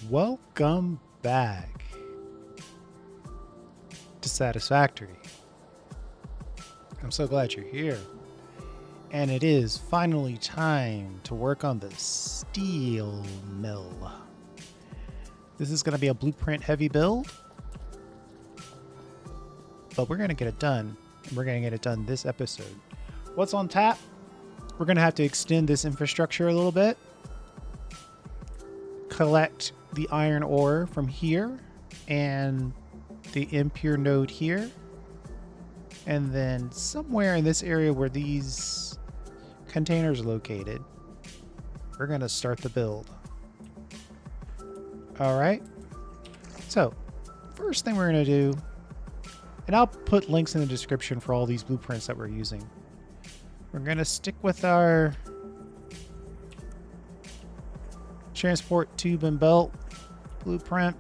Welcome back to Satisfactory. I'm so glad you're here. And it is finally time to work on the steel mill. This is going to be a blueprint heavy build, but we're going to get it done. We're going to get it done this episode. What's on tap? We're going to have to extend this infrastructure a little bit. Collect the iron ore from here and the impure node here. And then somewhere in this area where these containers are located, we're going to start the build. All right. So first thing we're going to do, and I'll put links in the description for all these blueprints that we're using. We're going to stick with our transport tube and belt blueprint.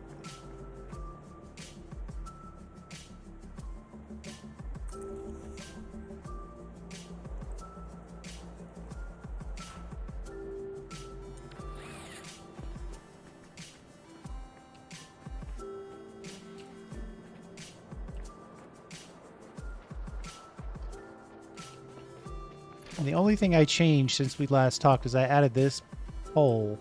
And the only thing I changed since we last talked is I added this pole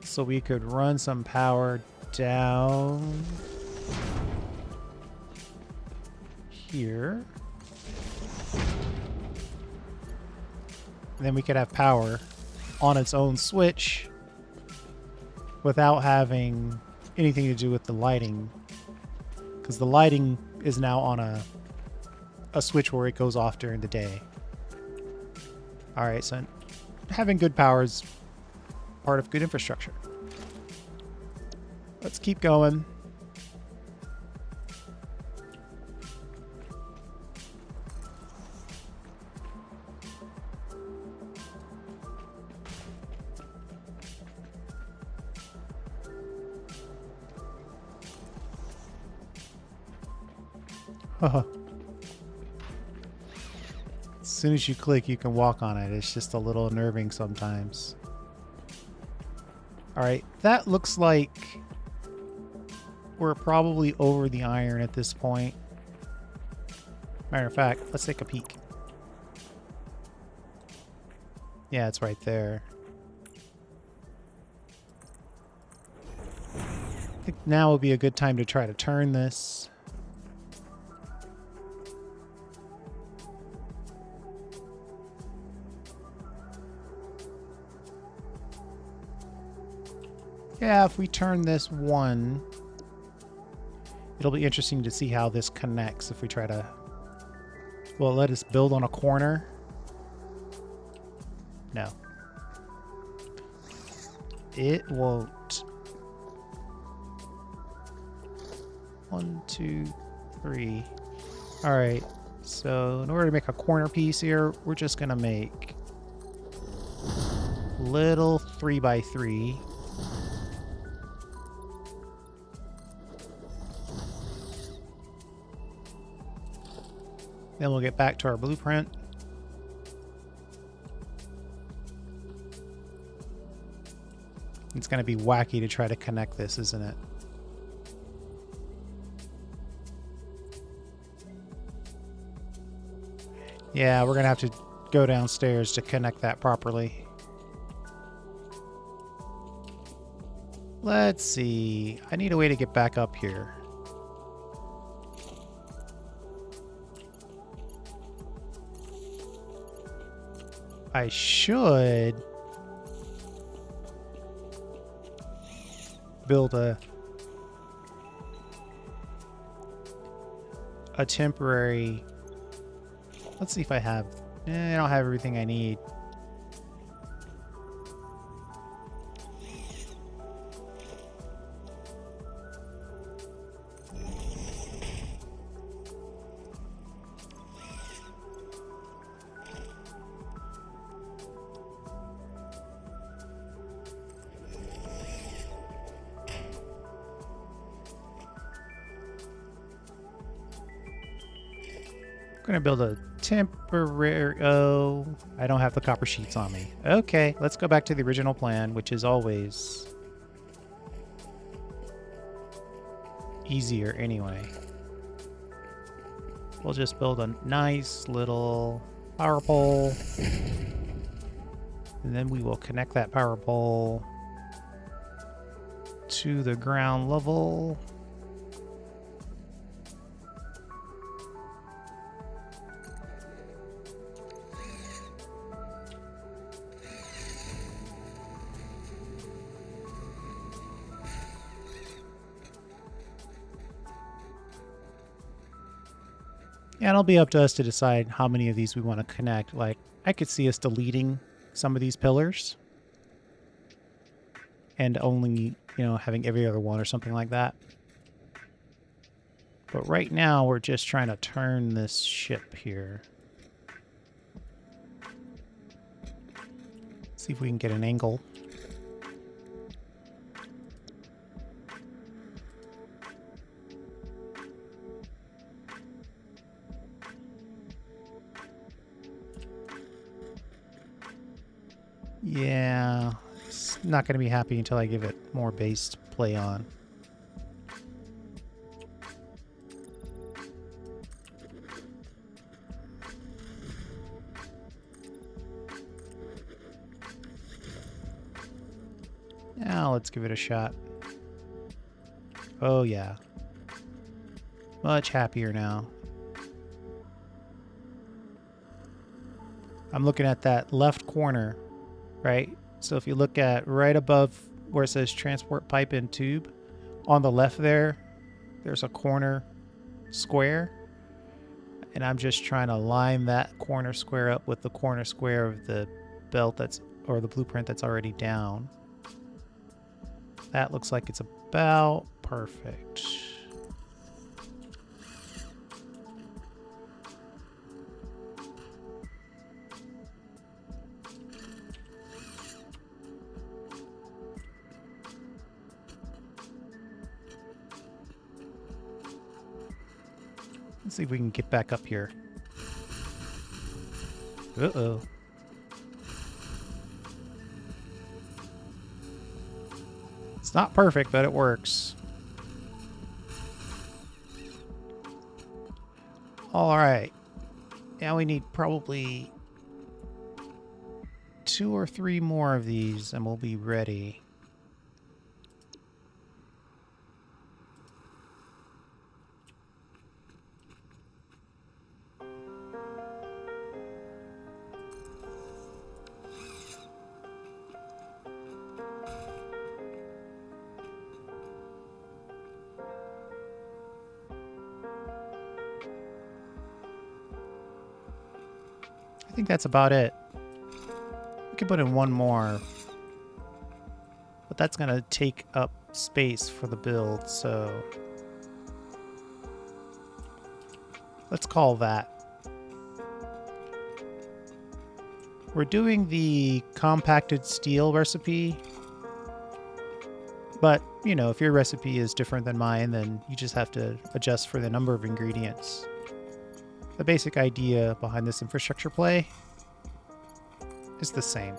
so we could run some power down here. And then we could have power on its own switch without having anything to do with the lighting, because the lighting is now on a switch where it goes off during the day. All right, so having good power is part of good infrastructure. Let's keep going. Haha. As soon as you click, you can walk on it. It's just a little unnerving sometimes. All right, that looks like we're probably over the iron at this point. Matter of fact, let's take a peek. Yeah, it's right there. I think now would be a good time to try to turn this. Yeah, if we turn this one, it'll be interesting to see how this connects if we try to... Will it let us build on a corner? No. It won't. 1, 2, 3. Alright, so in order to make a corner piece here, we're just going to make little 3x3. Then we'll get back to our blueprint. It's going to be wacky to try to connect this, isn't it? Yeah, we're going to have to go downstairs to connect that properly. Let's see. I need a way to get back up here. I should build a temporary... Let's see if I have... I don't have everything I need. I'm gonna build a temporary... Oh, I don't have the copper sheets on me. Okay, let's go back to the original plan, which is always easier anyway. We'll just build a nice little power pole. And then we will connect that power pole to the ground level. And it'll be up to us to decide how many of these we want to connect. Like, I could see us deleting some of these pillars and only, having every other one or something like that. But right now, we're just trying to turn this ship here. See if we can get an angle. Yeah, it's not going to be happy until I give it more base to play on. Now let's give it a shot. Oh yeah. Much happier now. I'm looking at that left corner, right? So if you look at right above where it says transport pipe and tube, on the left there's a corner square. And I'm just trying to line that corner square up with the corner square of the belt or the blueprint that's already down. That looks like it's about perfect. Let's see if we can get back up here. Uh-oh. It's not perfect, but it works. All right. Now we need probably 2 or 3 more of these and we'll be ready. I think that's about it. We could put in one more, but that's going to take up space for the build, so let's call that. We're doing the compacted steel recipe, but, if your recipe is different than mine, then you just have to adjust for the number of ingredients. The basic idea behind this infrastructure play is the same.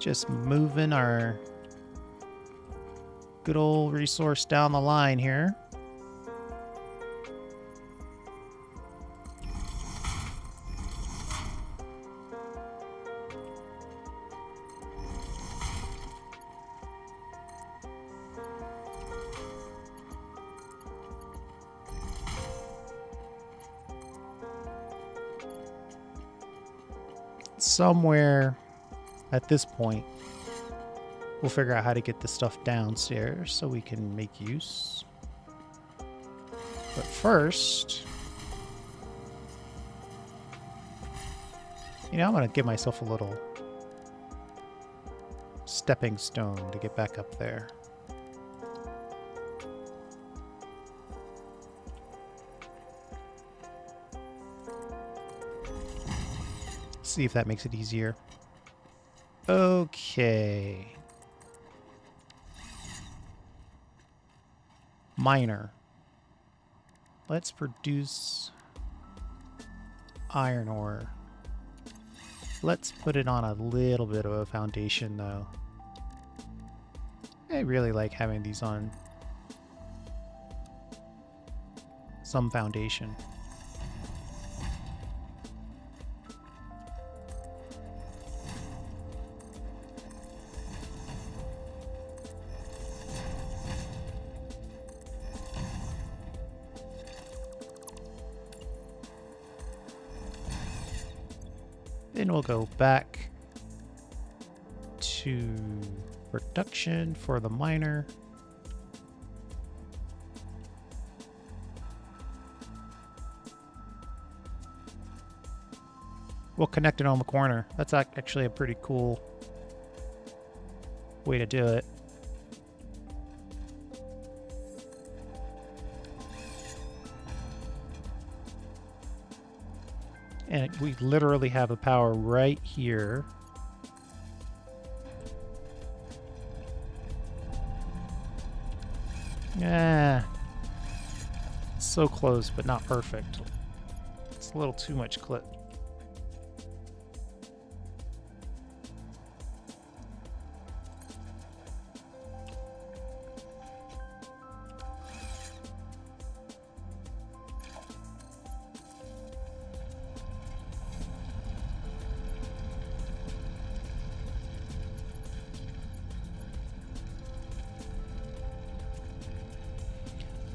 Just moving our good old resource down the line here. Somewhere at this point, we'll figure out how to get the stuff downstairs so we can make use. But first, I'm going to give myself a little stepping stone to get back up there. See if that makes it easier. Okay. Miner. Let's produce iron ore. Let's put it on a little bit of a foundation, though. I really like having these on some foundation. Then we'll go back to production for the miner. We'll connect it on the corner. That's actually a pretty cool way to do it. And we literally have the power right here. Yeah. So close, but not perfect. It's a little too much clip.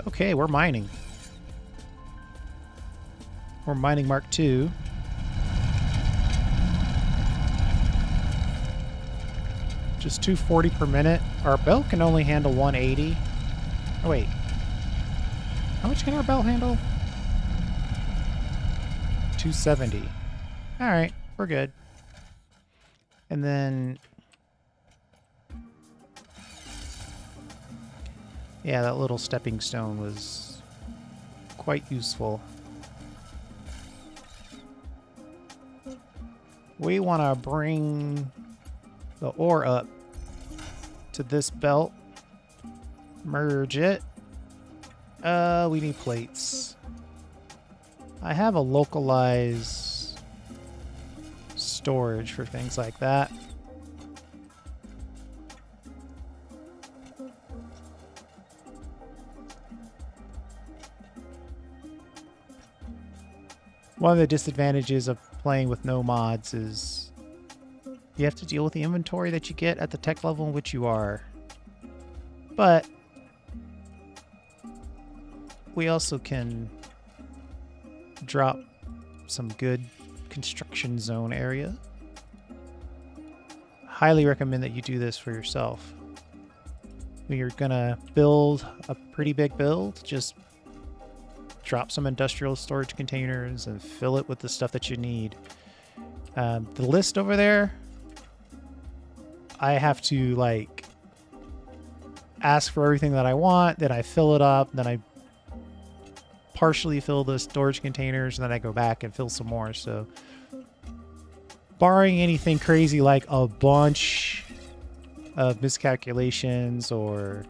Okay, we're mining. We're mining Mark II. Just 240 per minute. Our belt can only handle 180. Oh, wait. How much can our belt handle? 270. All right, we're good. And then... yeah, that little stepping stone was quite useful. We want to bring the ore up to this belt. Merge it. We need plates. I have a localized storage for things like that. One of the disadvantages of playing with no mods is you have to deal with the inventory that you get at the tech level in which you are. But we also can drop some good construction zone area. Highly recommend that you do this for yourself. When you're gonna build a pretty big build, just drop some industrial storage containers and fill it with the stuff that you need. The list over there, I have to like ask for everything that I want, then I fill it up, then I partially fill the storage containers, and then I go back and fill some more. So barring anything crazy like a bunch of miscalculations or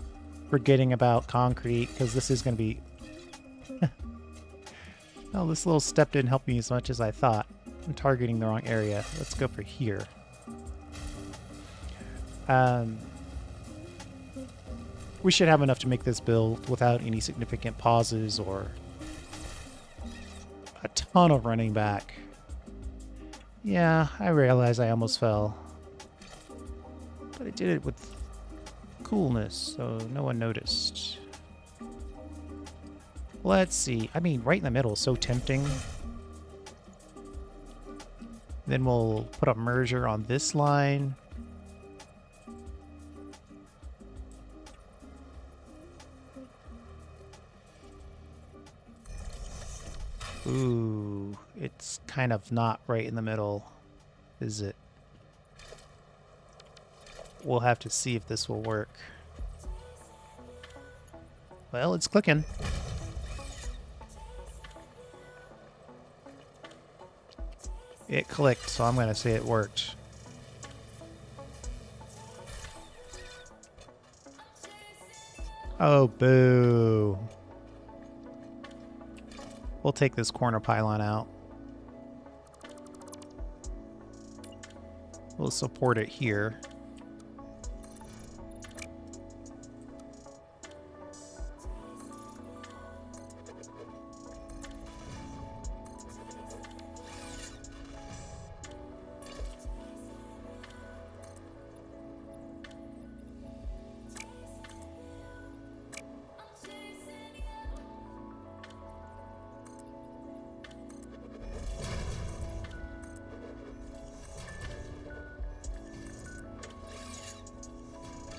forgetting about concrete, because this is going to be... well, this little step didn't help me as much as I thought. I'm targeting the wrong area. Let's go for here. We should have enough to make this build without any significant pauses or a ton of running back. Yeah, I realize I almost fell. But I did it with coolness, so no one noticed. Let's see. I mean, right in the middle is so tempting. Then we'll put a merger on this line. Ooh, it's kind of not right in the middle, is it? We'll have to see if this will work. Well, it's clicking. It clicked, so I'm going to say it worked. Oh, boo. We'll take this corner pylon out. We'll support it here.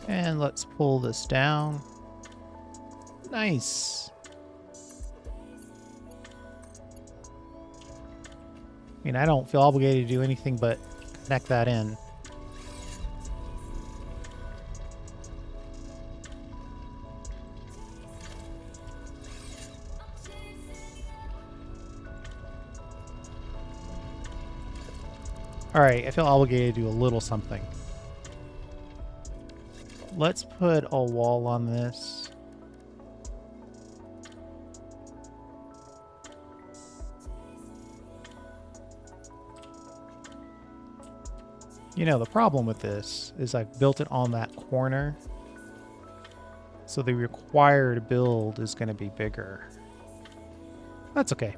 And let's pull this down. Nice. I mean, I don't feel obligated to do anything but connect that in. All right, I feel obligated to do a little something. Let's put a wall on this. You know, the problem with this is I've built it on that corner, so the required build is going to be bigger. That's okay.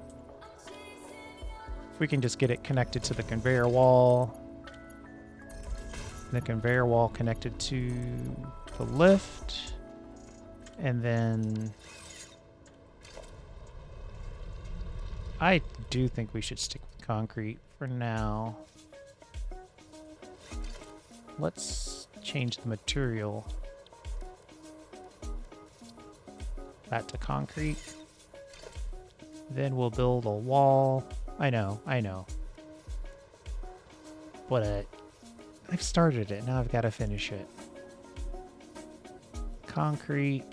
If we can just get it connected to the conveyor wall, the conveyor wall connected to the lift, and then I do think we should stick with concrete for now. Let's change the material. That to concrete. Then we'll build a wall. I know. But I've started it, now I've got to finish it. Concrete.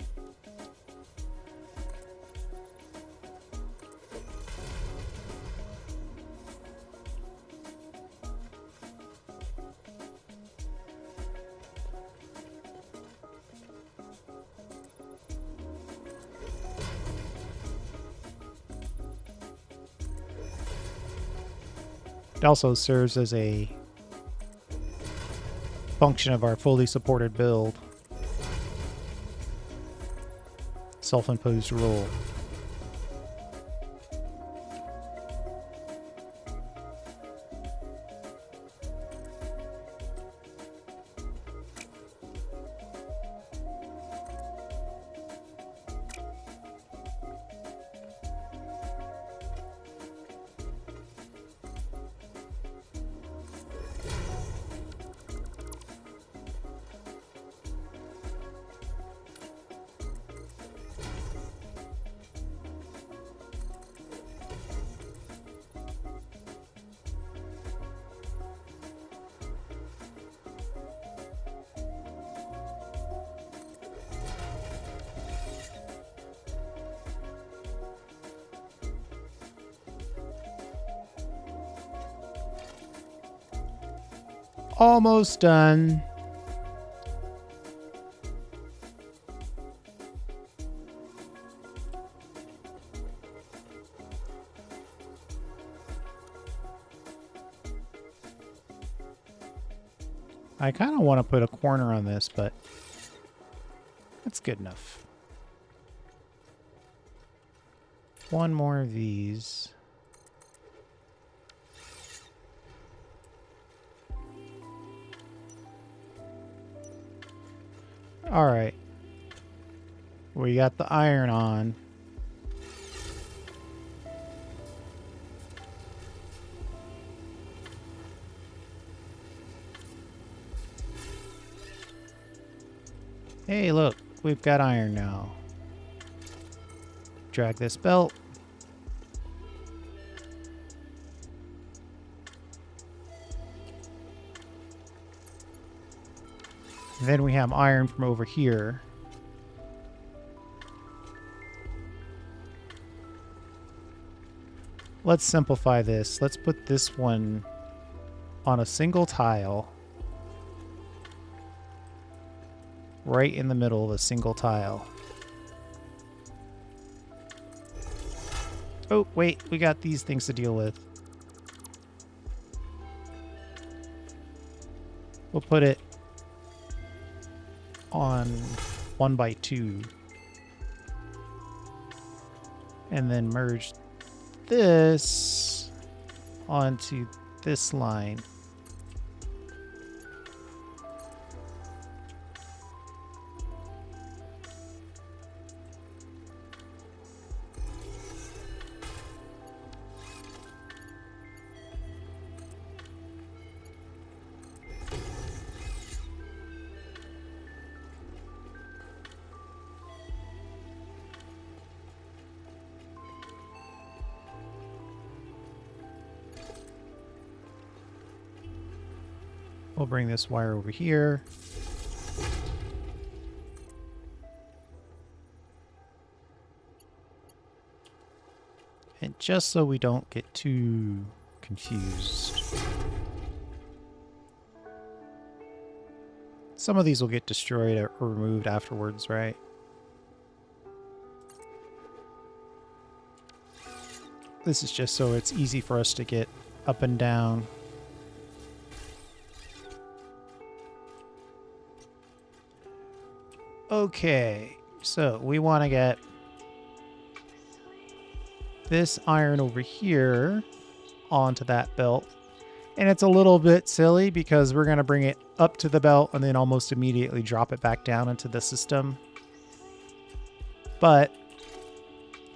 It also serves as a function of our fully supported build. Self-imposed rule. Almost done. I kind of want to put a corner on this, but that's good enough. One more of these. All right. We got the iron on. Hey, look, we've got iron now. Drag this belt. Then we have iron from over here. Let's simplify this. Let's put this one on a single tile. Right in the middle of a single tile. Oh, wait, we got these things to deal with. We'll put it on 1x2. And then merge this onto this line. We'll bring this wire over here. And just so we don't get too confused, some of these will get destroyed or removed afterwards, right? This is just so it's easy for us to get up and down. Okay, so we want to get this iron over here onto that belt. And it's a little bit silly because we're going to bring it up to the belt and then almost immediately drop it back down into the system. But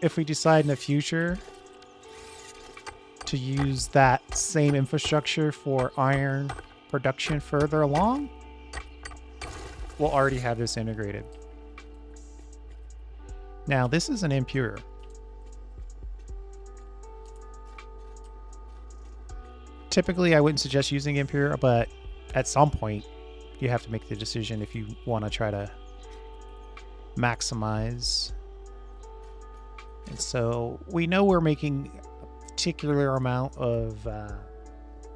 if we decide in the future to use that same infrastructure for iron production further along, we'll already have this integrated. Now, this is an impure. Typically, I wouldn't suggest using impure, but at some point, you have to make the decision if you want to try to maximize. And so we know we're making a particular amount of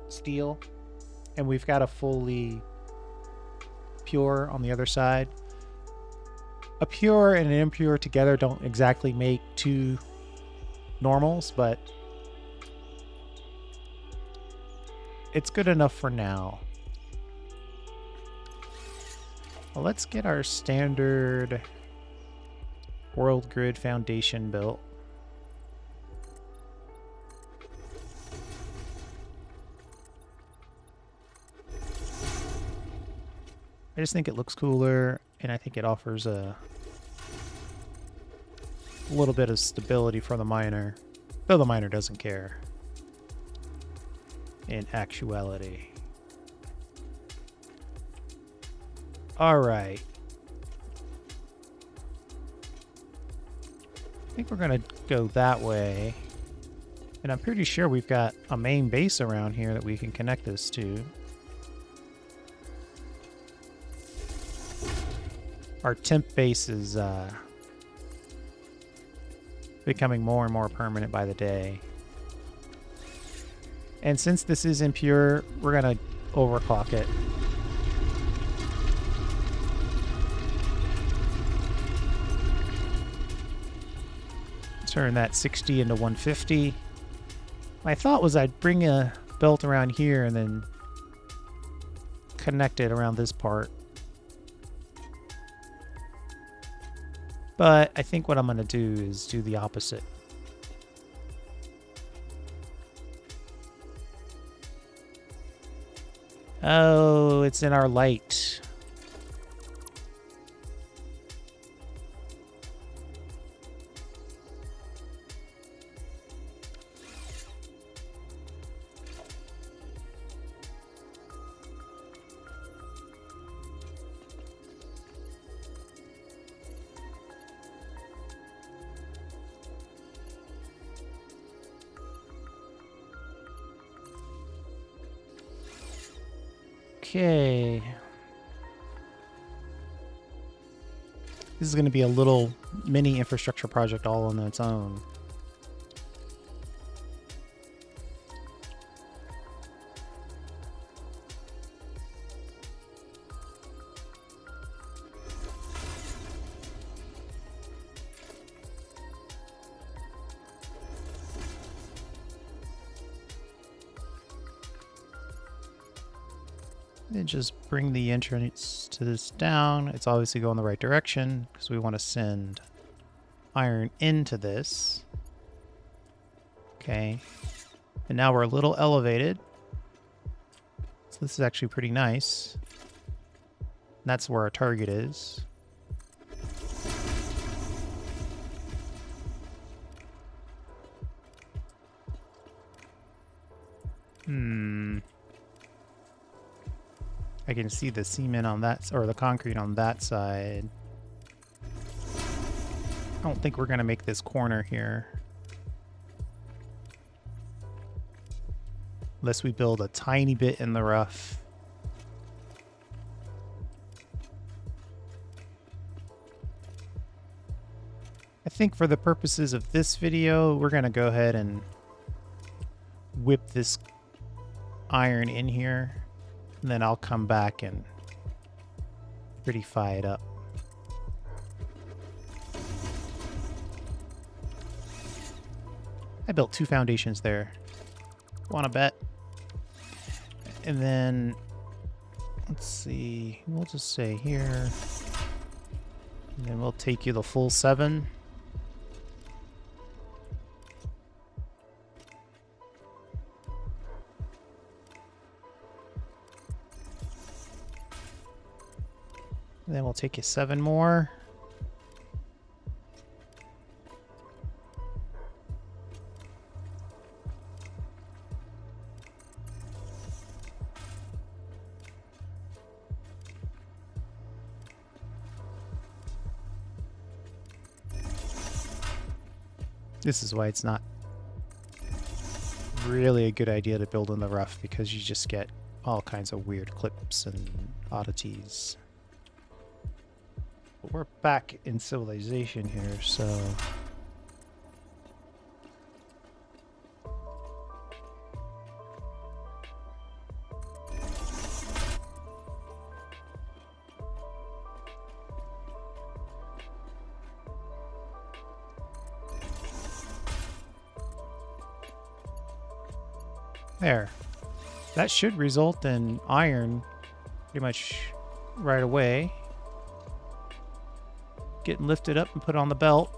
steel, and we've got a fully pure on the other side. A pure and an impure together don't exactly make two normals, but it's good enough for now. Well, let's get our standard world grid foundation built. I just think it looks cooler, and I think it offers a little bit of stability for the miner, though the miner doesn't care in actuality. All right. I think we're going to go that way. And I'm pretty sure we've got a main base around here that we can connect this to. Our temp base is becoming more and more permanent by the day. And since this is impure, we're going to overclock it. Turn that 60 into 150. My thought was I'd bring a belt around here and then connect it around this part. But I think what I'm going to do is do the opposite. Oh, it's in our light. Okay. This is going to be a little mini infrastructure project all on its own. And just bring the entrance to this down. It's obviously going the right direction because we want to send iron into this. Okay. And now we're a little elevated. So this is actually pretty nice. And that's where our target is. I can see the cement on that, or the concrete on that side. I don't think we're going to make this corner here. Unless we build a tiny bit in the rough. I think for the purposes of this video, we're going to go ahead and whip this iron in here. And then I'll come back and prettify it up. I built 2 foundations there. Wanna bet? And then, let's see, we'll just say here. And then we'll take you the full 7. And then we'll take you 7 more. This is why it's not really a good idea to build in the rough, because you just get all kinds of weird clips and oddities. But we're back in civilization here, so... There. That should result in iron pretty much right away. Getting lifted up and put on the belt.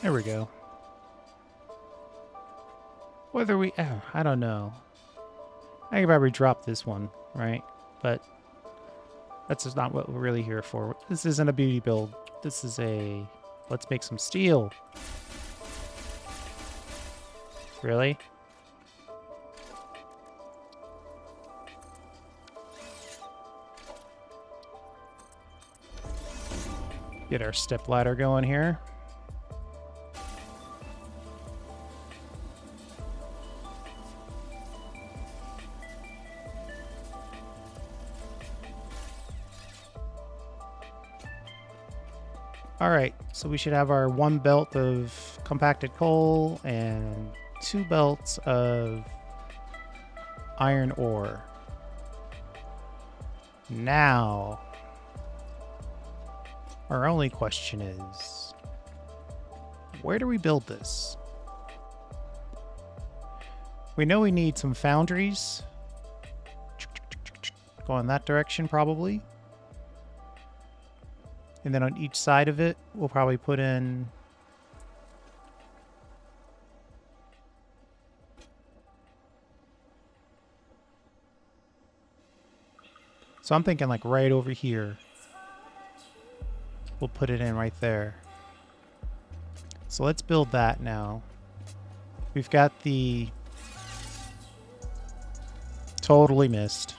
There we go. Whether we... Oh, I don't know. I could probably drop this one, right? But that's just not what we're really here for. This isn't a beauty build. This is a... Let's make some steel. Really? Get our step ladder going here. Alright, so we should have our 1 belt of compacted coal and 2 belts of iron ore. Now, our only question is, where do we build this? We know we need some foundries. Go in that direction, probably. And then on each side of it, we'll probably put in... So I'm thinking like right over here. We'll put it in right there. So let's build that now. We've got the... Totally missed.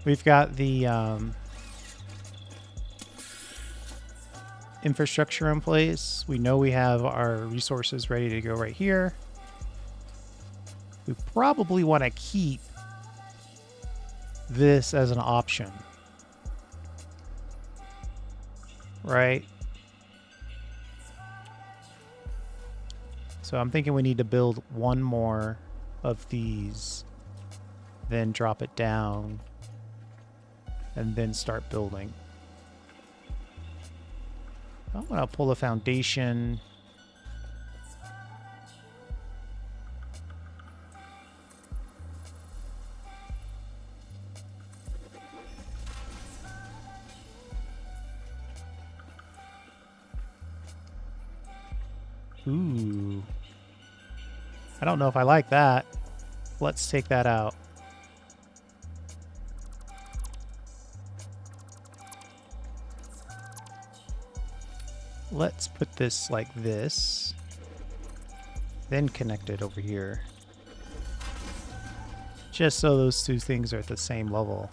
We've got the infrastructure in place. We know we have our resources ready to go right here. We probably want to keep this as an option, right? So I'm thinking we need to build one more of these, then drop it down, and then start building. I'm going to pull a foundation. Ooh. I don't know if I like that. Let's take that out. Let's put this like this, then connect it over here. Just so those two things are at the same level.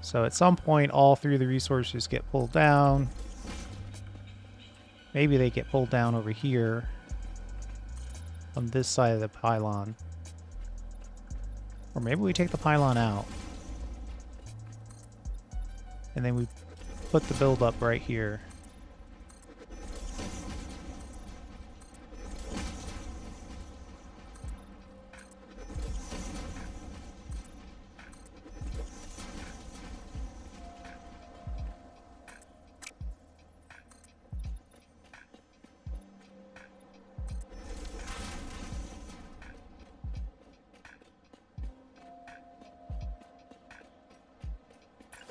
So at some point, all three of the resources get pulled down. Maybe they get pulled down over here on this side of the pylon. Or maybe we take the pylon out. And then we put the build up right here.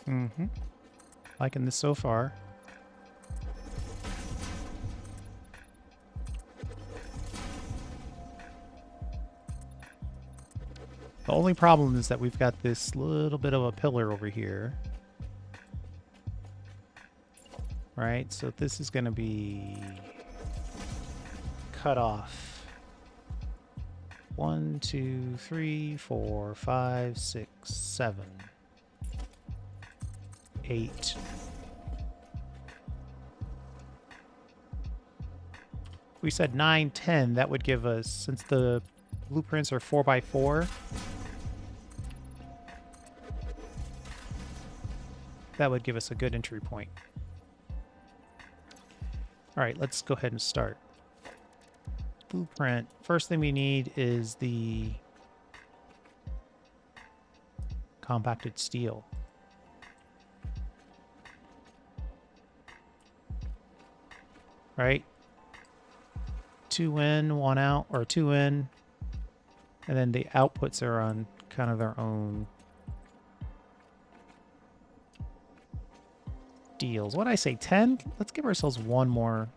Mm-hmm. Liking this so far. The only problem is that we've got this little bit of a pillar over here. Right? So this is going to be cut off. 1, 2, 3, 4, 5, 6, 7. 8. We said 9, 10. That would give us, since the blueprints are 4x4, that would give us a good entry point. All right, let's go ahead and start. Blueprint. First thing we need is the compacted steel. Right? 2 in, 1 out, or 2 in. And then the outputs are on kind of their own deals. What did I say, 10? Let's give ourselves one more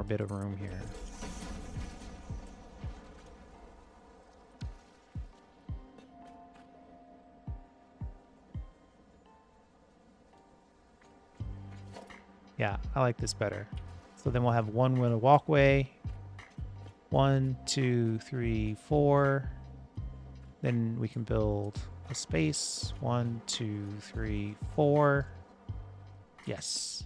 bit of room here. Yeah, I like this better. So then we'll have one with a walkway. 1, 2, 3, 4. Then we can build a space. 1, 2, 3, 4. Yes.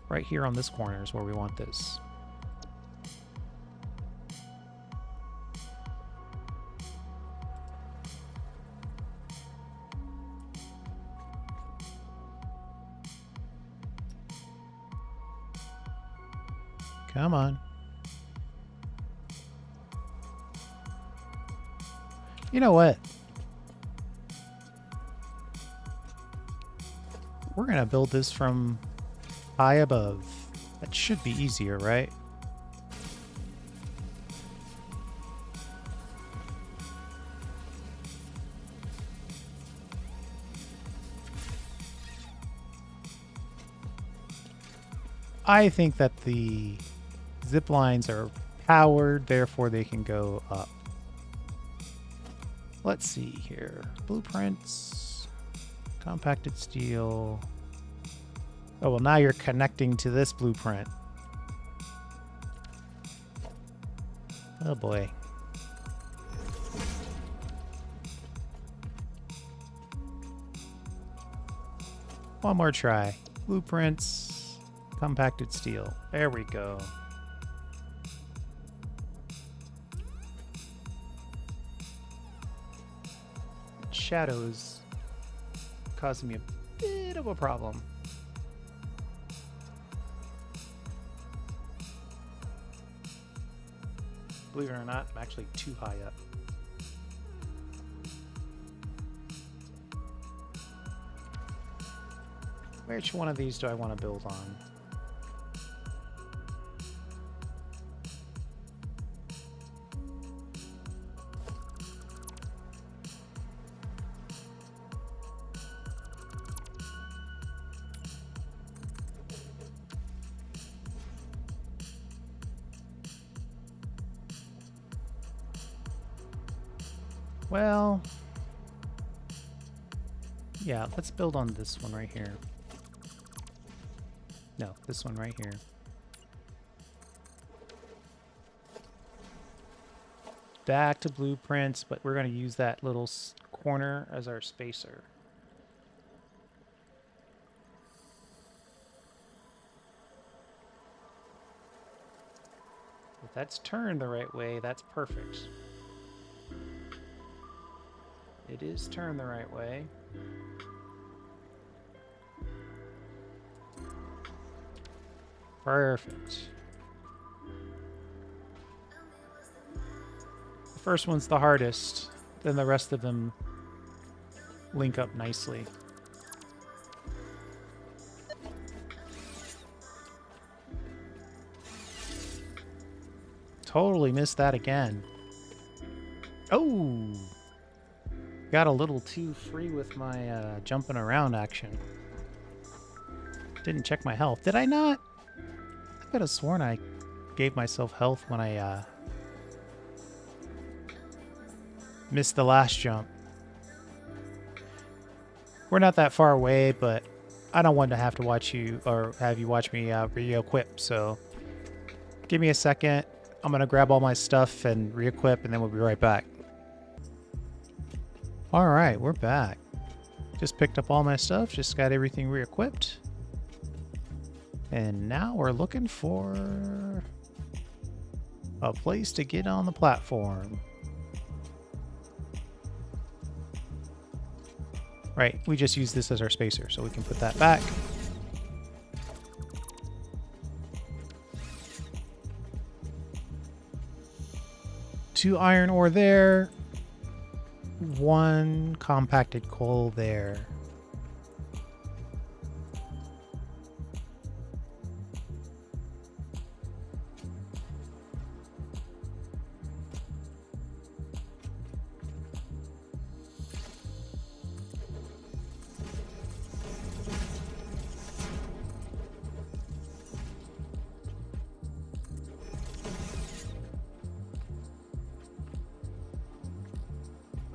Right here on this corner is where we want this. Come on. You know what? We're going to build this from high above. That should be easier, right? I think that the zip lines are powered, therefore they can go up. Let's see here. Blueprints. Compacted steel. Oh, well, now you're connecting to this blueprint. Oh boy. One more try. Blueprints, compacted steel. There we go. Shadows causing me a bit of a problem. Believe it or not, I'm actually too high up. Which one of these do I want to build on? Well, yeah, let's build on this one right here. No, this one right here. Back to blueprints, but we're going to use that little corner as our spacer. If that's turned the right way, that's perfect. It is turned the right way. Perfect. The first one's the hardest, then the rest of them link up nicely. Totally missed that again. Oh! Got a little too free with my jumping around action. Didn't check my health. Did I not? I could have sworn I gave myself health when I missed the last jump. We're not that far away, but I don't want to have to watch you or have you watch me re-equip, so give me a second. I'm going to grab all my stuff and re-equip, and then we'll be right back. All right, we're back. Just picked up all my stuff, just got everything re-equipped. And now we're looking for a place to get on the platform. Right, we just use this as our spacer, so we can put that back. Two iron ore there. One compacted coal there.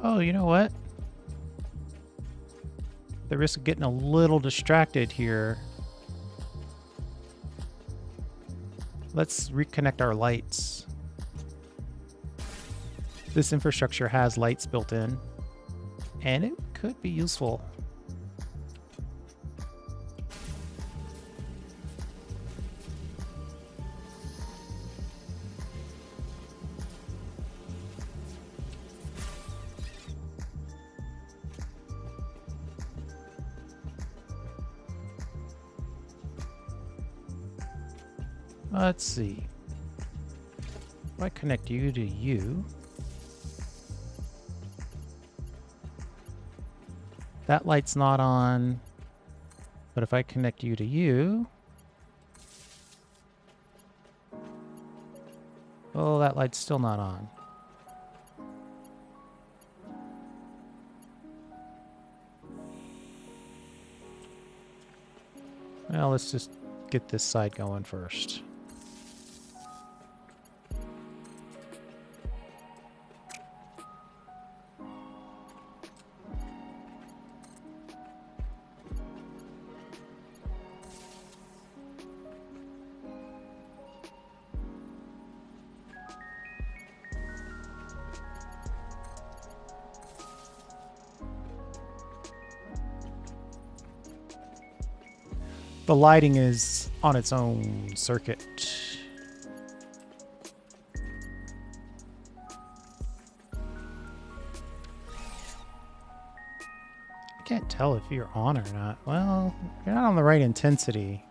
Oh, you know what? The risk of getting a little distracted here. Let's reconnect our lights. This infrastructure has lights built in, and it could be useful. Let's see. If I connect you to you, that light's not on, but if I connect you to you, oh, that light's still not on. Well, let's just get this side going first. The lighting is on its own circuit. I can't tell if you're on or not. Well, you're not on the right intensity.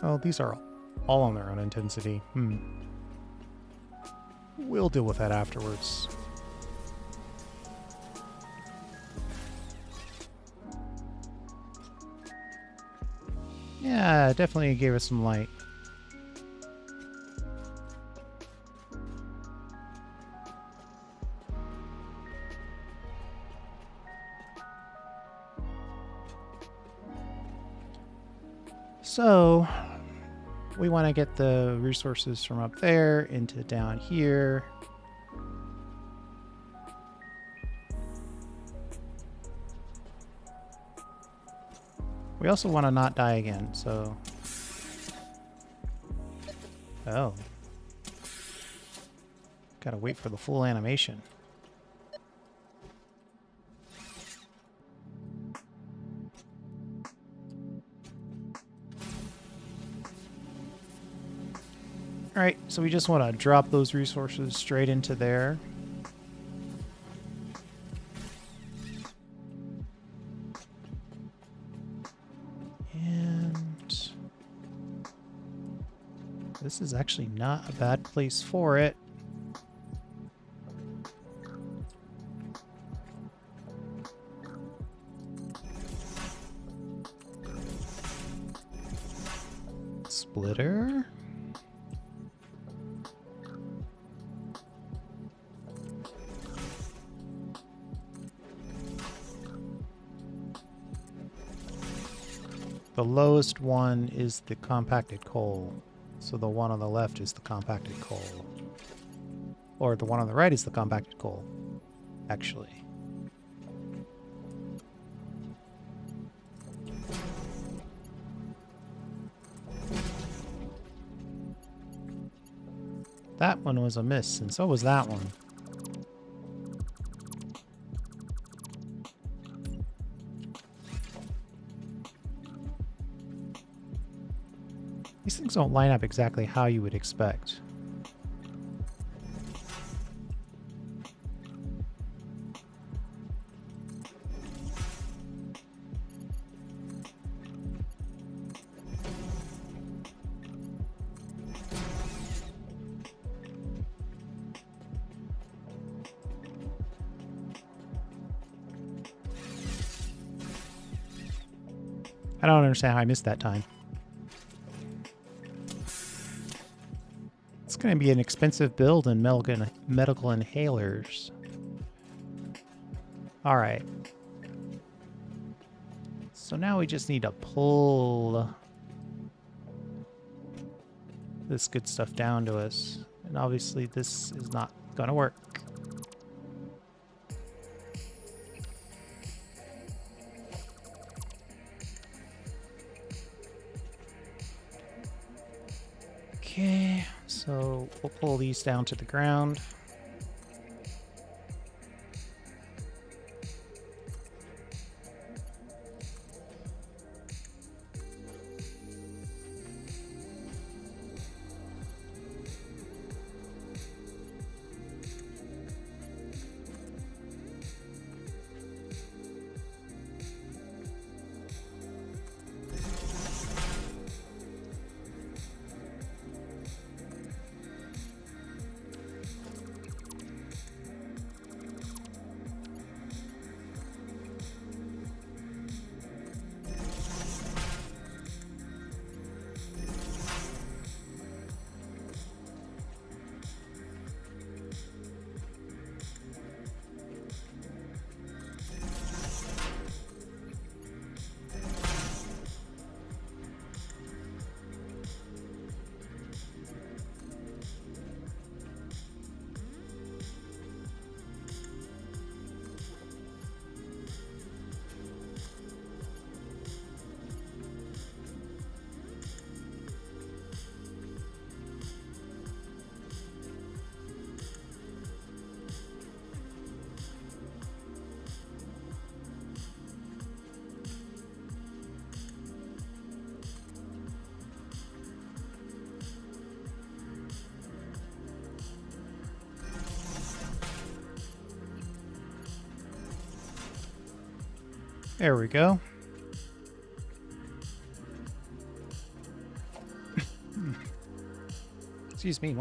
Oh, these are all on their own intensity. We'll deal with that afterwards. Yeah, definitely gave us some light. So, we want to get the resources from up there into down here. We also want to not die again, so... Oh. Gotta wait for the full animation. Alright, so we just want to drop those resources straight into there. And this is actually not a bad place for it. Splitter. The lowest one is the compacted coal. So the one on the left is the compacted coal. Or the one on the right is the compacted coal, actually. That one was a miss, and so was that one. These things don't line up exactly how you would expect. I don't understand how I missed that time. It's going to be an expensive build in medical inhalers. All right. So now we just need to pull this good stuff down to us. And obviously this is not going to work. Okay, so we'll pull these down to the ground. There we go. Excuse me.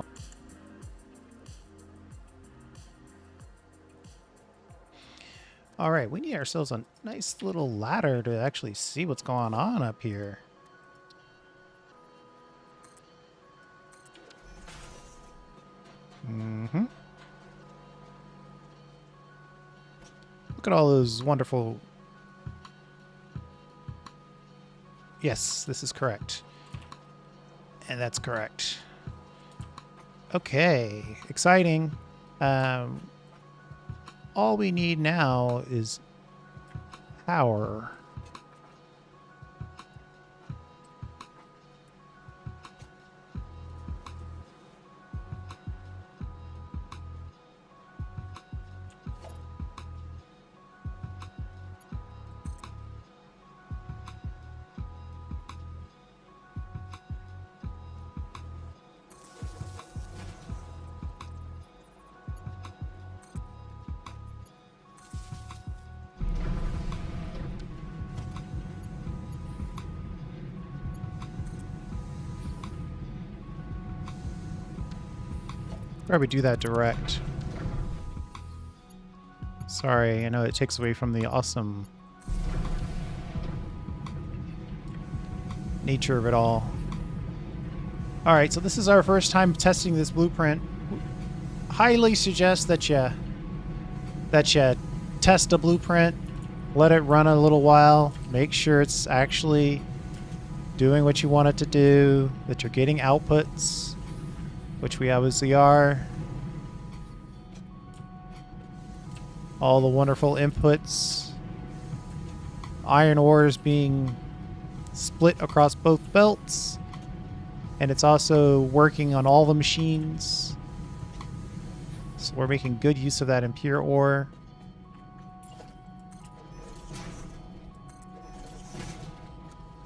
All right, we need ourselves a nice little ladder to actually see what's going on up here. Mm-hmm. Look at all those wonderful... Yes, this is correct. And that's correct. Okay, exciting. All we need now is power. Probably do that direct. Sorry, I know it takes away from the awesome nature of it all. Alright, so this is our first time testing this blueprint. Highly suggest that you test a blueprint, let it run a little while, make sure it's actually doing what you want it to do, that you're getting outputs, which we obviously are. All the wonderful inputs. Iron ore is being split across both belts. And it's also working on all the machines. So we're making good use of that impure ore.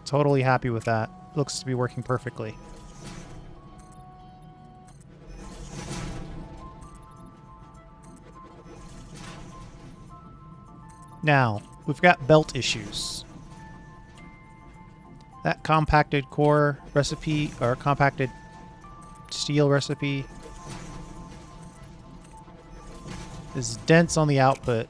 Totally happy with that. Looks to be working perfectly. Now, we've got belt issues. That compacted core recipe, or compacted steel recipe, is dense on the output.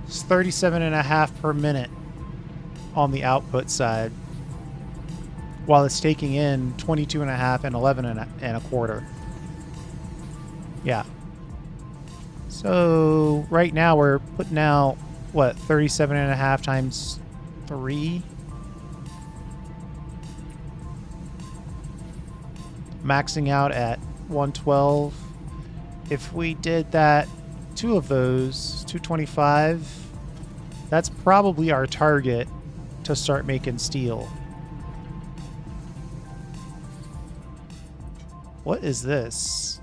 It's 37.5 per minute on the output side, while it's taking in 22.5 and 11 and a quarter. Yeah. So right now we're putting out, what, 37.5 times 3? Maxing out at 112. If we did that, 2 of those, 225, that's probably our target to start making steel. What is this?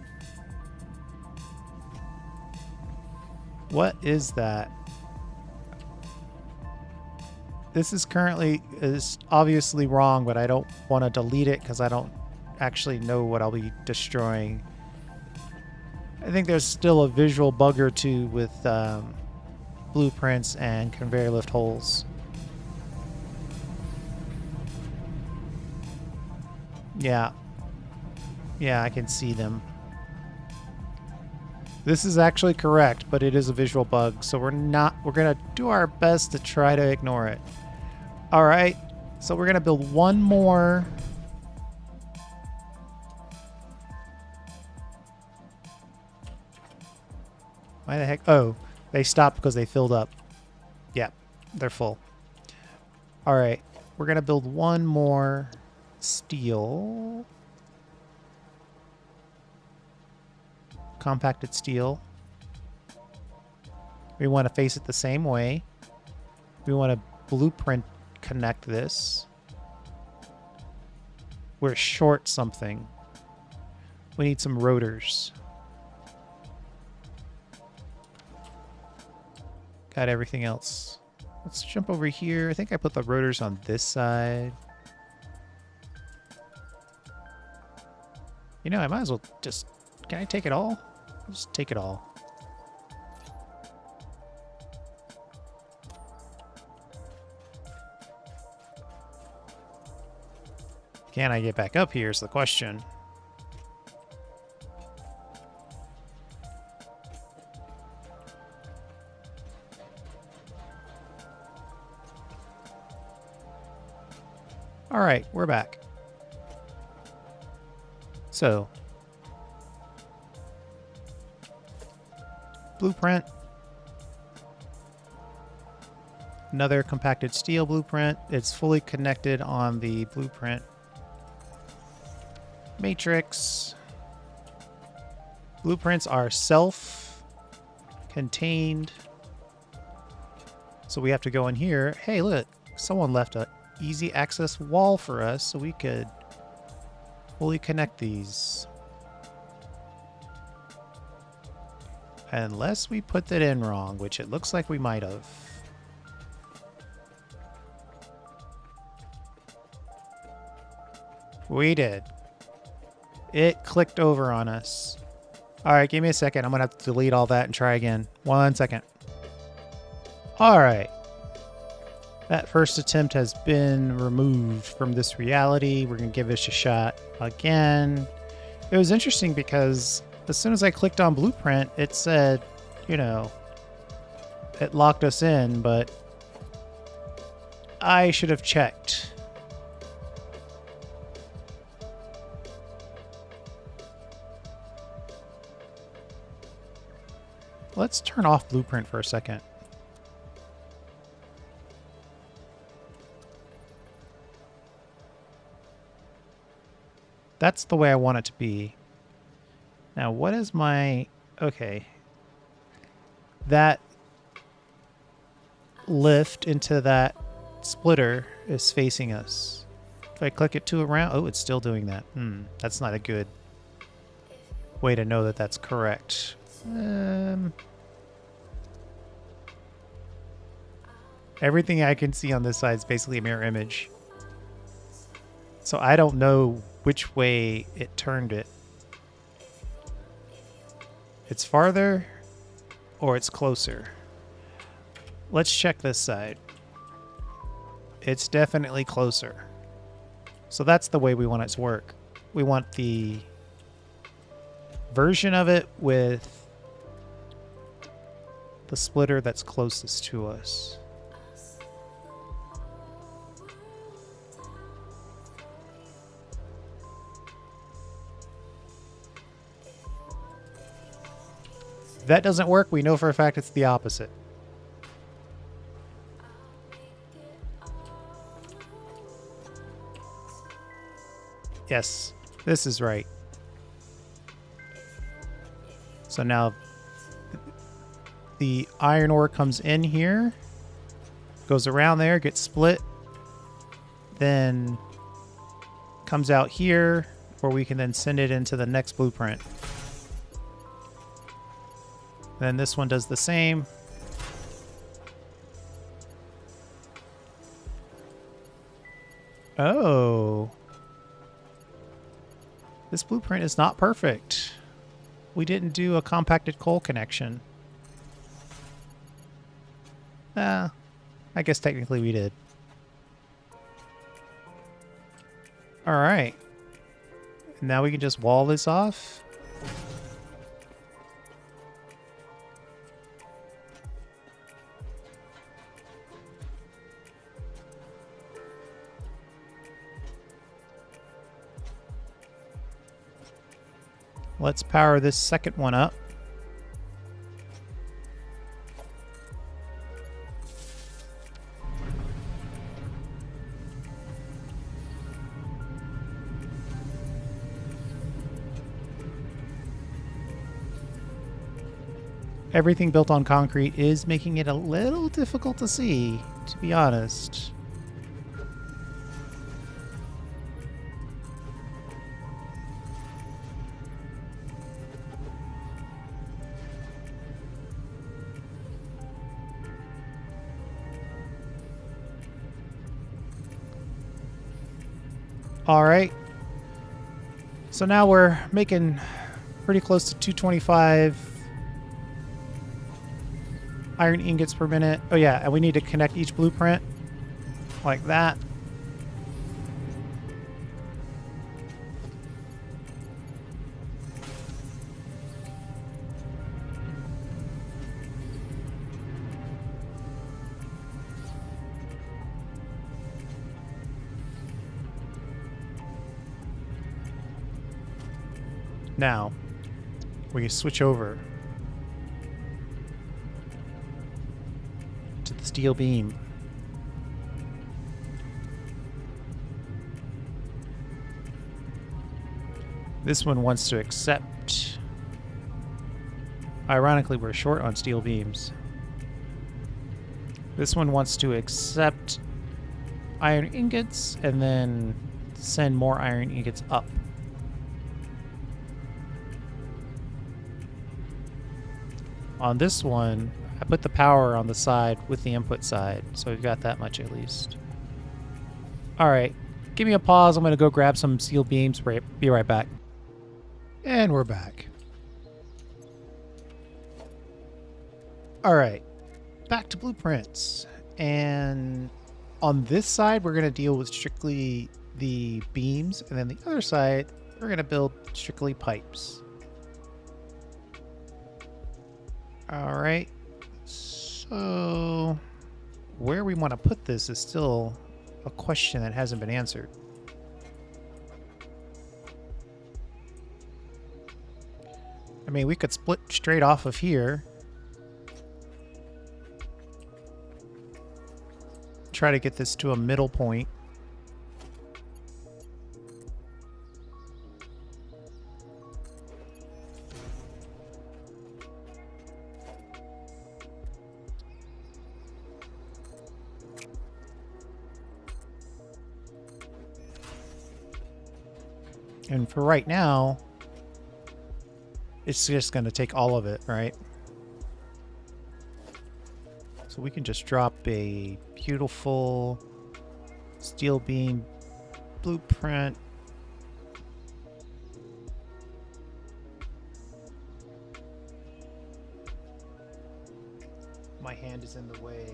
What is that? This is obviously wrong, but I don't want to delete it because I don't actually know what I'll be destroying. I think there's still a visual bug or two with blueprints and conveyor lift holes. Yeah. Yeah, I can see them. This is actually correct, but it is a visual bug, so we're gonna do our best to try to ignore it. Alright, so we're gonna build one more. Why the heck? Oh, they stopped because they filled up. Yeah, they're full. Alright, we're gonna build one more steel. Compacted steel. We want to face it the same way. We want to blueprint connect this. We're short something. We need some rotors. Got everything else. Let's jump over here. I think I put the rotors on this side. You know, I might as well just... Can I take it all? I'll just take it all. Can I get back up here is the question. All right, we're back. So, blueprint. Another compacted steel blueprint. It's fully connected on the blueprint matrix. Blueprints are self-contained. So we have to go in here. Hey, look, someone left a easy access wall for us so we could fully connect these. Unless we put that in wrong, which it looks like we might have. We did. It clicked over on us. All right, give me a second. I'm going to have to delete all that and try again. 1 second. All right. That first attempt has been removed from this reality. We're going to give this a shot again. It was interesting because as soon as I clicked on Blueprint, it said, you know, it locked us in, but I should have checked. Let's turn off Blueprint for a second. That's the way I want it to be. Now, what is my... Okay. That lift into that splitter is facing us. If I click it to around... Oh, it's still doing that. That's not a good way to know that that's correct. Everything I can see on this side is basically a mirror image. So I don't know which way it turned it. It's farther or it's closer. Let's check this side. It's definitely closer. So that's the way we want it to work. We want the version of it with the splitter that's closest to us. If that doesn't work, we know for a fact it's the opposite. Yes, this is right. So now the iron ore comes in here, goes around there, gets split, then comes out here, where we can then send it into the next blueprint. Then this one does the same. Oh. This blueprint is not perfect. We didn't do a compacted coal connection. I guess technically we did. Alright. Now we can just wall this off. Let's power this second one up. Everything built on concrete is making it a little difficult to see, to be honest. All right. So now we're making pretty close to 225 iron ingots per minute. Oh yeah, and we need to connect each blueprint like that. Now, we can switch over to the steel beam. This one wants to accept. Ironically, we're short on steel beams. This one wants to accept iron ingots and then send more iron ingots up. On this one, I put the power on the side with the input side, so we've got that much at least. All right, give me a pause. I'm going to go grab some steel beams. Be right back. And we're back. All right, back to blueprints. And on this side, we're going to deal with strictly the beams, and then the other side, we're going to build strictly pipes. All right, so where we want to put this is still a question that hasn't been answered. I mean, we could split straight off of here. Try to get this to a middle point. And for right now, it's just going to take all of it, right? So we can just drop a beautiful steel beam blueprint. My hand is in the way.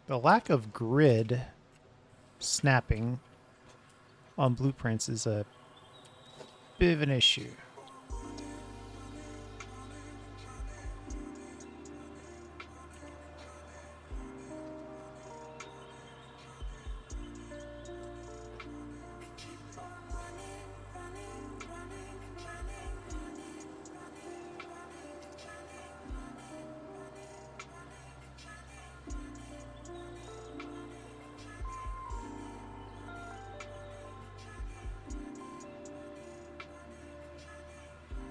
The lack of grid snapping on blueprints is a bit of an issue.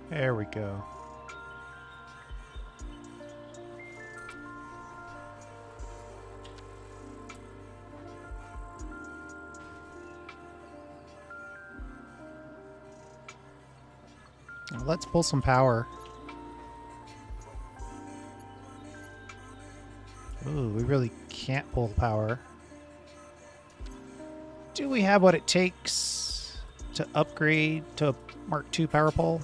There we go. Now let's pull some power. Ooh, we really can't pull power. Do we have what it takes to upgrade to a Mark II power pole?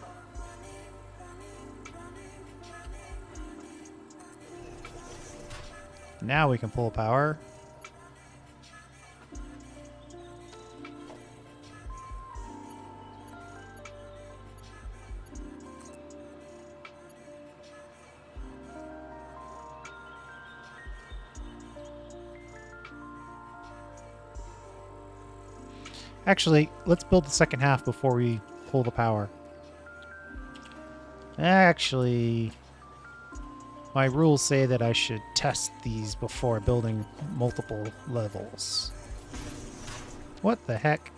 Now we can pull power. Actually, let's build the second half before we pull the power. Actually, my rules say that I should test these before building multiple levels. What the heck?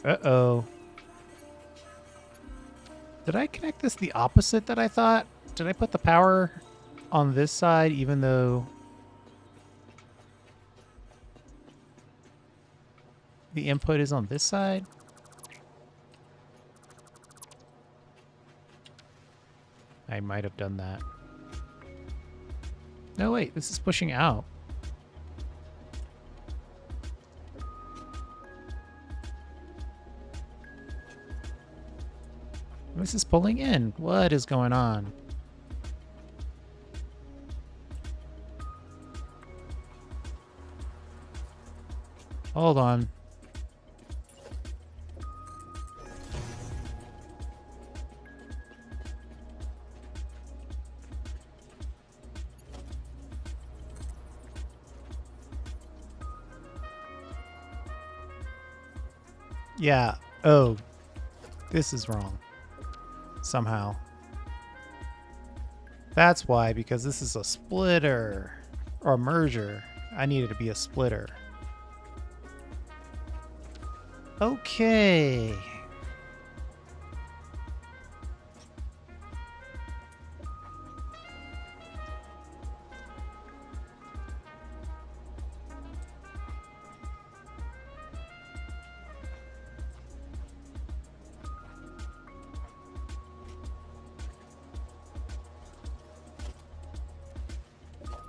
Uh-oh. Did I connect this the opposite that I thought? Did I put the power on this side even though... The input is on this side? I might have done that. No, wait, this is pushing out. This is pulling in. What is going on? Hold on. Yeah. Oh, this is wrong. Somehow. That's why, because this is a splitter. Or a merger. I need it to be a splitter. Okay.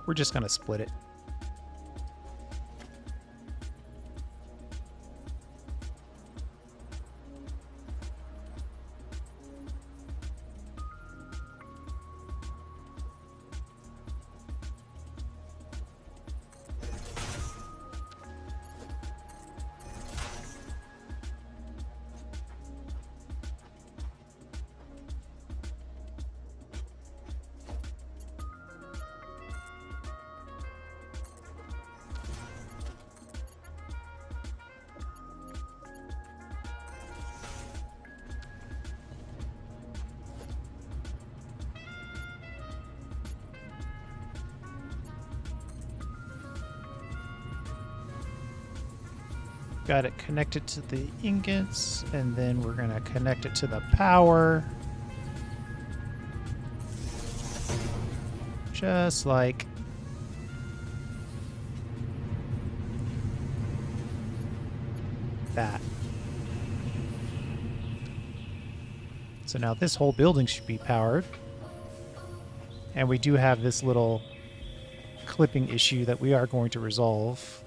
We're just going to split it. Got it connected to the ingots, and then we're going to connect it to the power. Just like that. So now this whole building should be powered. And we do have this little clipping issue that we are going to resolve.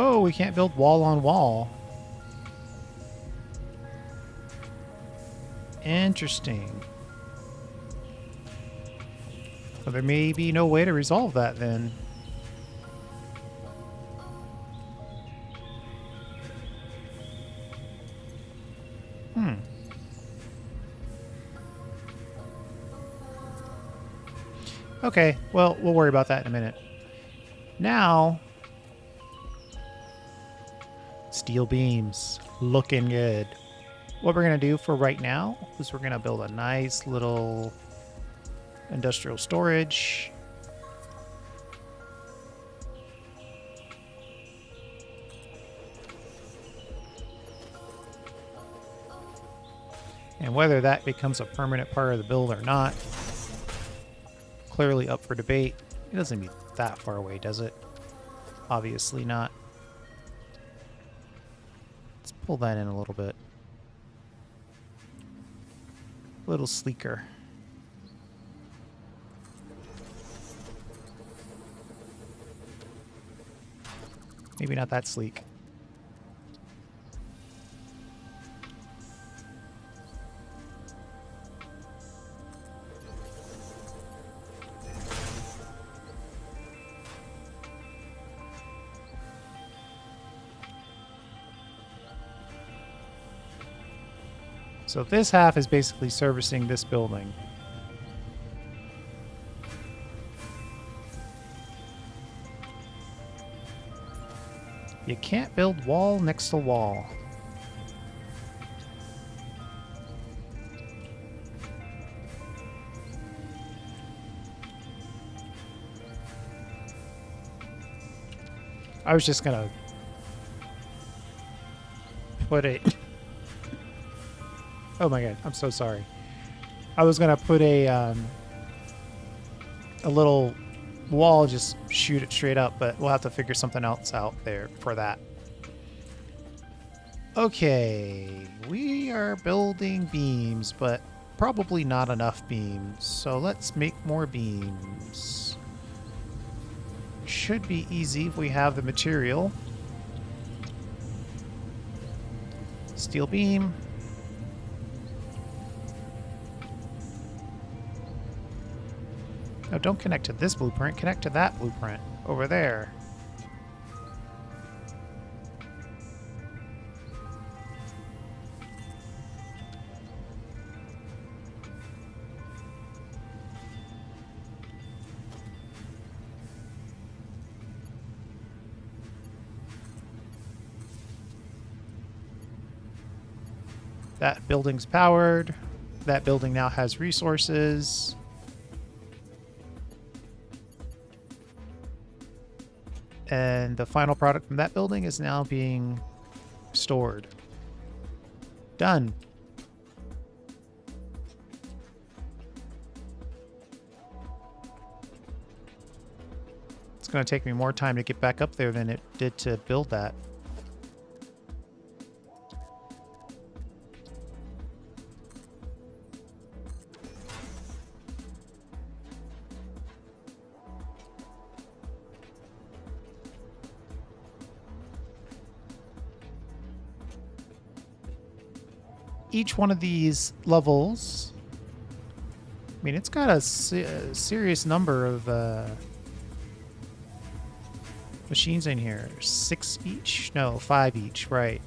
Oh, we can't build wall on wall. Interesting. Well, there may be no way to resolve that then. Okay, well, we'll worry about that in a minute. Now, steel beams, looking good. What we're going to do for right now is we're going to build a nice little industrial storage. And whether that becomes a permanent part of the build or not, clearly up for debate. It doesn't be that far away, does it? Obviously not. Let's pull that in a little bit. A little sleeker. Maybe not that sleek. So this half is basically servicing this building. You can't build wall next to wall. I was just gonna put it... Oh my god, I'm so sorry. I was gonna put a little wall, just shoot it straight up, but we'll have to figure something else out there for that. Okay, we are building beams, but probably not enough beams, so let's make more beams. Should be easy if we have the material. Steel beam. No, don't connect to this blueprint. Connect to that blueprint over there. That building's powered. That building now has resources. And the final product from that building is now being stored. Done. It's going to take me more time to get back up there than it did to build that. Each one of these levels, I mean, it's got a serious number of machines in here. 6 each? No, 5 each, right.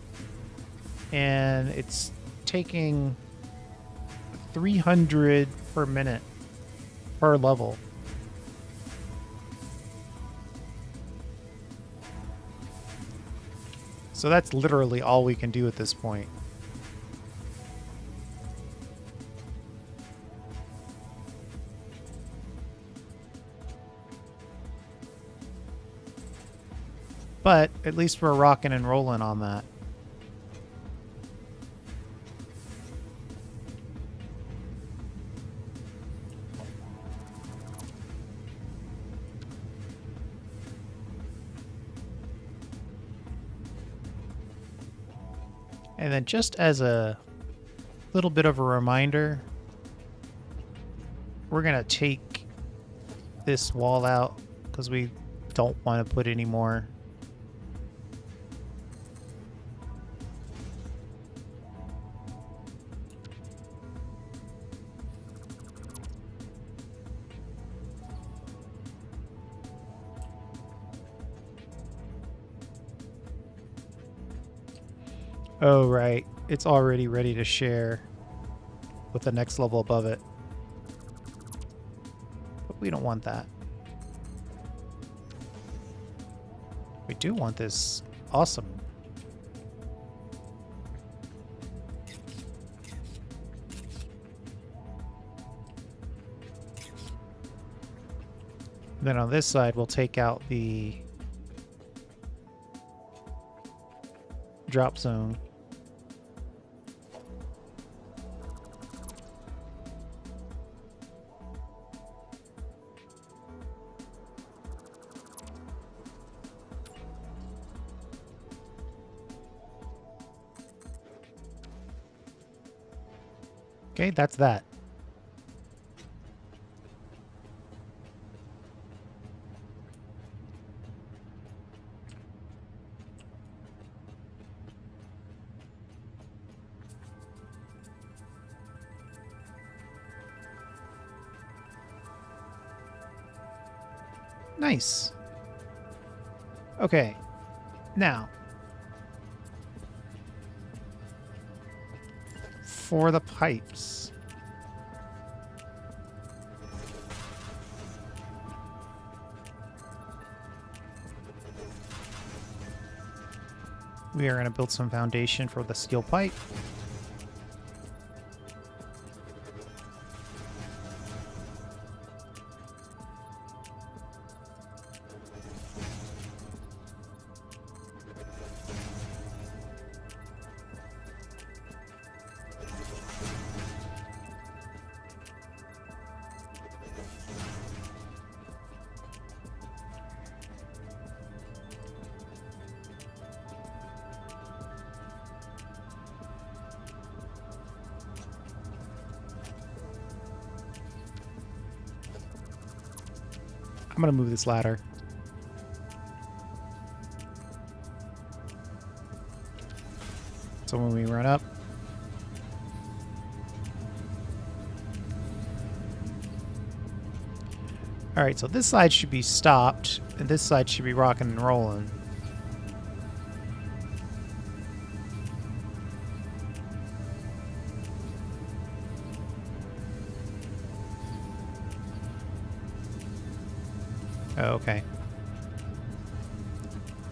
And it's taking 300 per minute per level. So that's literally all we can do at this point. But at least we're rocking and rolling on that. And then just as a little bit of a reminder, we're going to take this wall out because we don't want to put any more. Oh, right. It's already ready to share with the next level above it. But we don't want that. We do want this. Awesome. Then on this side, we'll take out the drop zone. Okay, that's that. Nice. Okay, now for the pipes. We are going to build some foundation for the steel pipe. I'm going to move this ladder. So when we run up, all right, so this side should be stopped, and this side should be rocking and rolling. Oh, okay.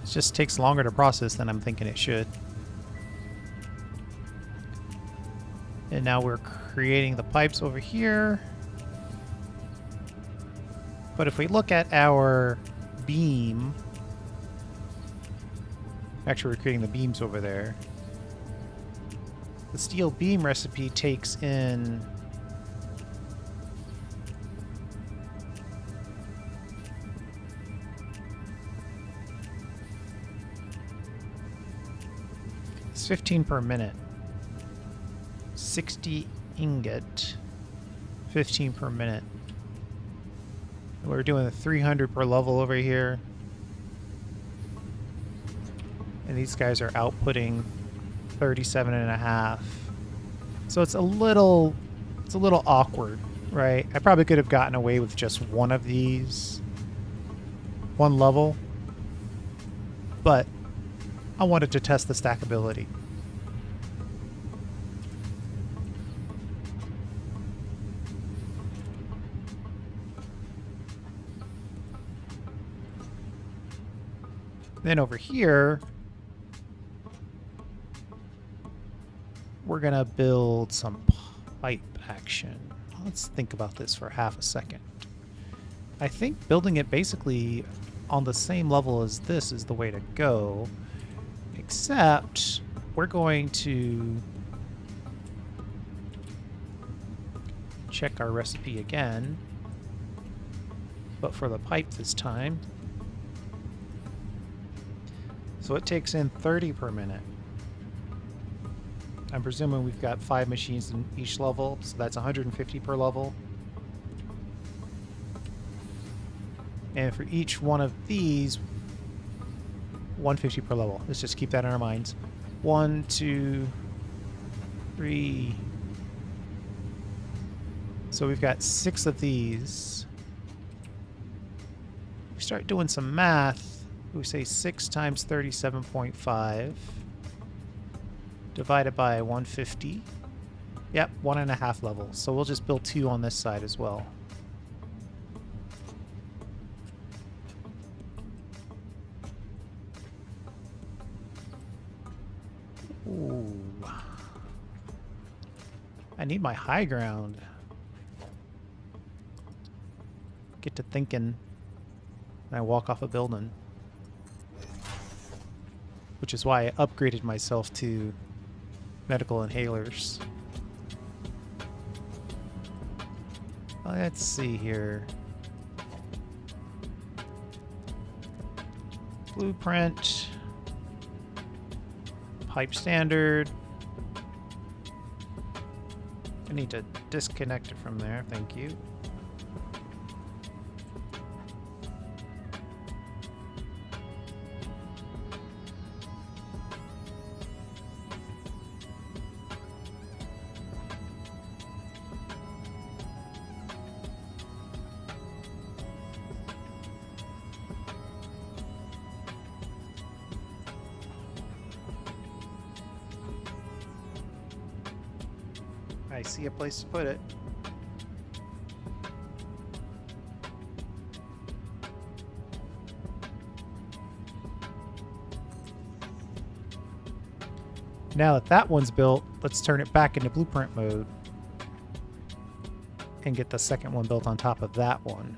It just takes longer to process than I'm thinking it should. And now we're creating the pipes over here. But if we look at our beam, actually we're creating the beams over there. The steel beam recipe takes in it's 15 per minute. 60 ingot, 15 per minute. We're doing a 300 per level over here. And these guys are outputting 37.5. So it's a little awkward, right? I probably could have gotten away with just one of these, one level, but I wanted to test the stackability. Then over here, we're going to build some pipe action. Let's think about this for half a second. I think building it basically on the same level as this is the way to go, except we're going to check our recipe again, but for the pipe this time. So it takes in 30 per minute. I'm presuming we've got 5 machines in each level, so that's 150 per level. And for each one of these, 150 per level. Let's just keep that in our minds. 1, 2, 3. So we've got 6 of these. We start doing some math. We say 6 times 37.5 divided by 150. Yep, 1.5 levels. So we'll just build 2 on this side as well. Ooh. I need my high ground. Get to thinking and I walk off a building. Which is why I upgraded myself to medical inhalers. Let's see here. Blueprint. Pipe standard. I need to disconnect it from there, thank you. I see a place to put it. now that that one's built, let's turn it back into blueprint mode and get the second one built on top of that one.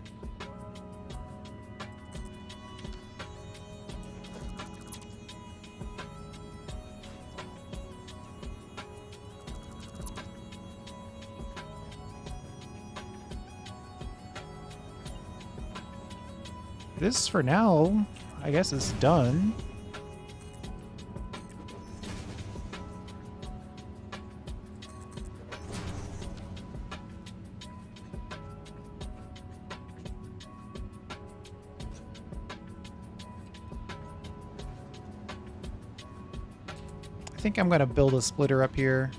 This, for now, I guess is done. I think I'm going to build a splitter up here.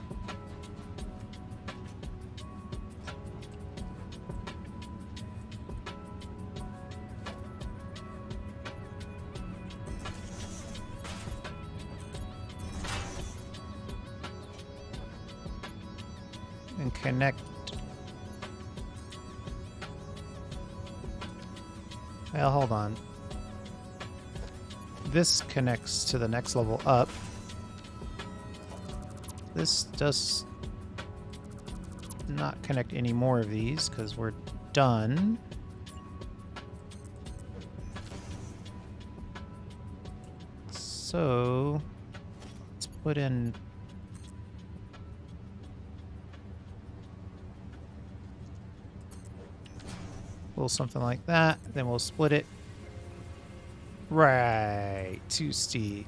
And connect. Well, hold on. This connects to the next level up. This does not connect any more of these because we're done. So let's put in a little something like that. Then we'll split it. Right, too steep.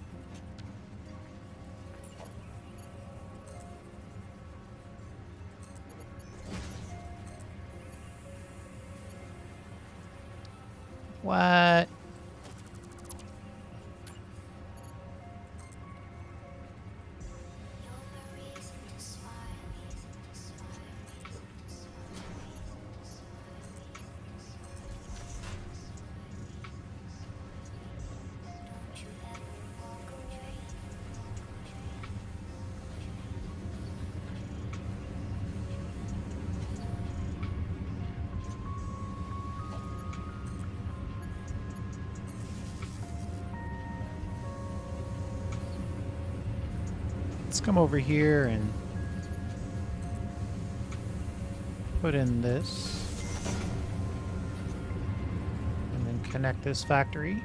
What? Let's come over here and put in this. And then connect this factory.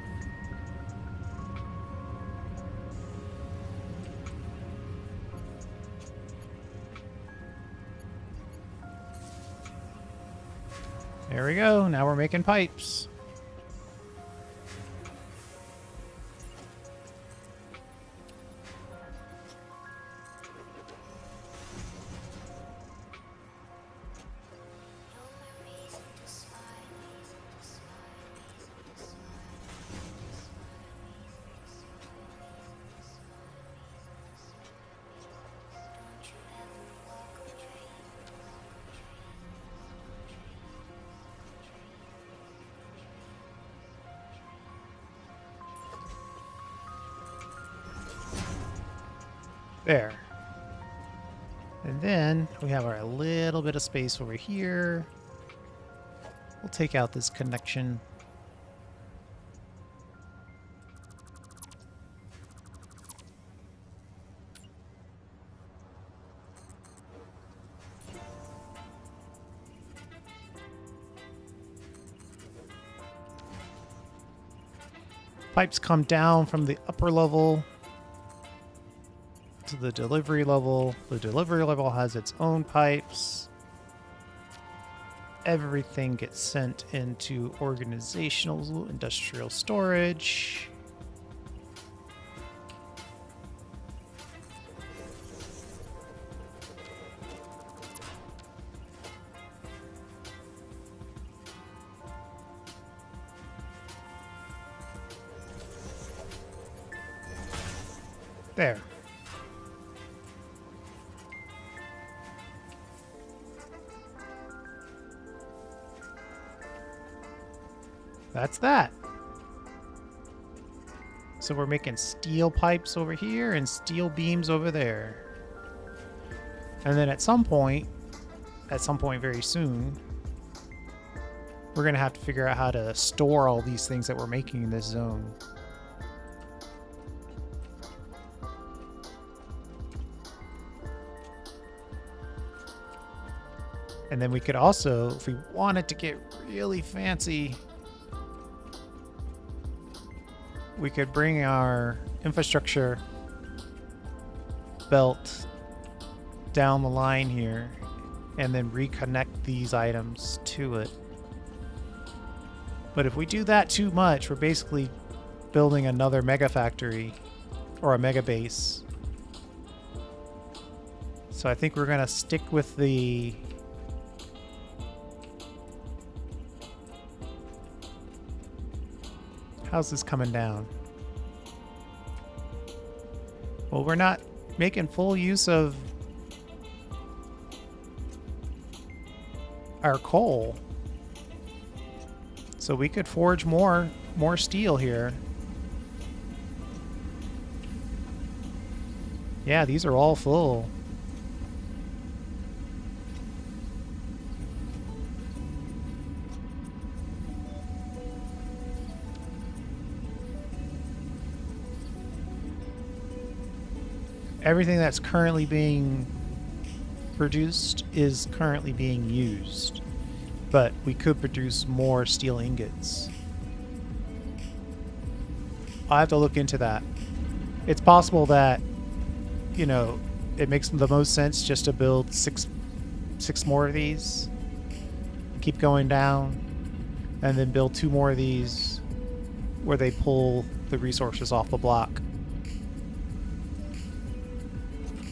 There we go. Now we're making pipes. There. And then we have our little bit of space over here. We'll take out this connection. Pipes come down from the upper level to the delivery level. The delivery level has its own pipes. Everything gets sent into organizational industrial storage. There. That's that. So we're making steel pipes over here and steel beams over there. And then at some point very soon, we're going to have to figure out how to store all these things that we're making in this zone. And then we could also, if we wanted to get really fancy, we could bring our infrastructure belt down the line here and then reconnect these items to it. But if we do that too much, we're basically building another mega factory or a mega base. So I think we're going to stick with the how's this coming down? Well, we're not making full use of our coal. So we could forge more steel here. Yeah, these are all full. Everything that's currently being produced is currently being used, but we could produce more steel ingots. I'll have to look into that. It's possible that, you know, it makes the most sense just to build six more of these, keep going down, and then build 2 more of these where they pull the resources off the block.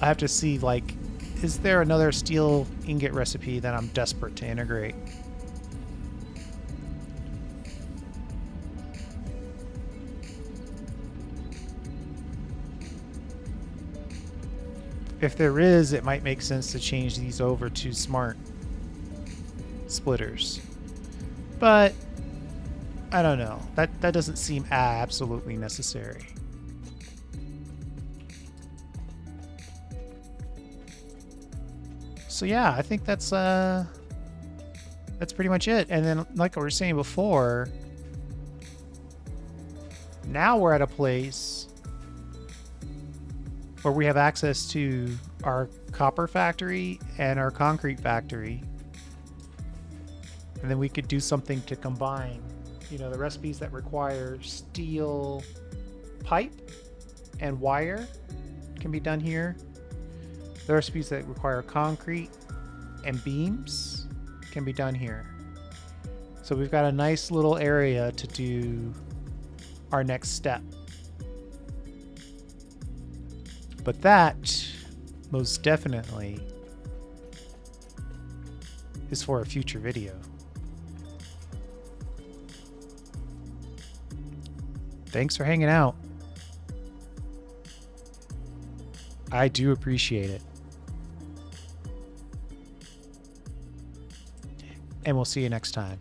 I have to see, like, is there another steel ingot recipe that I'm desperate to integrate? If there is, it might make sense to change these over to smart splitters. But I don't know. That doesn't seem absolutely necessary. So yeah, I think that's pretty much it. And then, like I was saying before, now we're at a place where we have access to our copper factory and our concrete factory. And then we could do something to combine, you know, the recipes that require steel pipe and wire can be done here. The recipes that require concrete and beams can be done here. So we've got a nice little area to do our next step. But that most definitely is for a future video. Thanks for hanging out. I do appreciate it. And we'll see you next time.